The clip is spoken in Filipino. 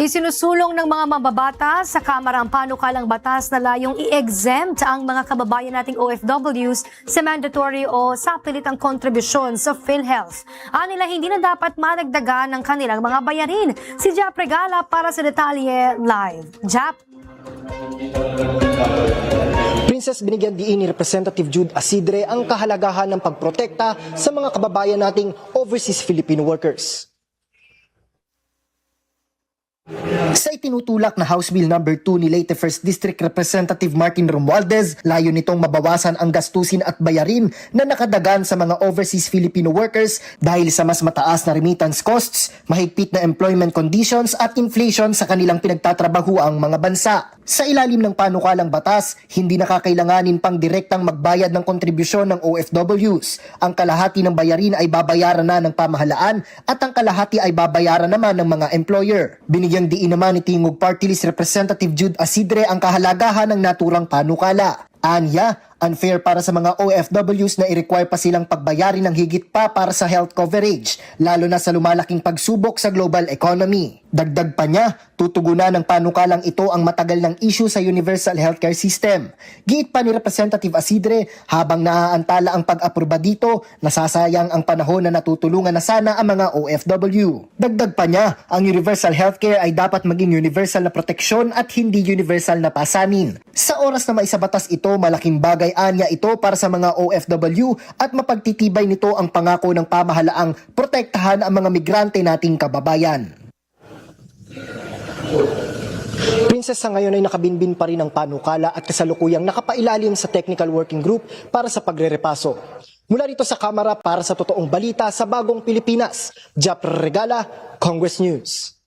Isinusulong ng mga mababatas sa Kamara ang panukalang batas na layong i-exempt ang mga kababayan nating OFWs sa mandatory o sa pilitang kontribusyon sa PhilHealth. Anila hindi na dapat madagdagan ng kanilang mga bayarin. Si Jap Regala para sa detalye live. Jap? Princess, binigyan diin ni Representative Jude Asidre ang kahalagahan ng pagprotekta sa mga kababayan nating overseas Filipino workers. Sa itinutulak na House Bill No. 2 ni Leyte 1st District Representative Martin Romualdez, layo nitong mabawasan ang gastusin at bayarin na nakadagan sa mga overseas Filipino workers dahil sa mas mataas na remittance costs, mahigpit na employment conditions at inflation sa kanilang pinagtatrabahuang mga bansa. Sa ilalim ng panukalang batas, hindi nakakailanganin pang direktang magbayad ng kontribusyon ng OFWs. Ang kalahati ng bayarin ay babayaran na ng pamahalaan at ang kalahati ay babayaran naman ng mga employer. Binigyang diin naman ni Tingog Party List Representative Jude Asidre ang kahalagahan ng naturang panukala. Anya, unfair para sa mga OFWs na i-require pa silang pagbayarin ng higit pa para sa health coverage, lalo na sa lumalaking pagsubok sa global economy. Dagdag pa niya, tutugunan ng panukalang ito ang matagal ng issue sa universal healthcare system. Giit pa ni Representative Asidre, habang naaantala ang pag-aproba dito, nasasayang ang panahon na natutulungan na sana ang mga OFW. Dagdag pa niya, ang universal healthcare ay dapat maging universal na proteksyon at hindi universal na pasanin. Sa oras na maisabatas ito, malaking bagay anya ito para sa mga OFW at mapagtitibay nito ang pangako ng pamahalaang protektahan ang mga migrante nating kababayan. Princess, sa ngayon ay nakabinbin pa rin ang panukala at kasalukuyang nakapailalim sa Technical Working Group para sa pagrerepaso. Mula dito sa Kamara para sa totoong balita sa Bagong Pilipinas, Jap Regala, Congress News.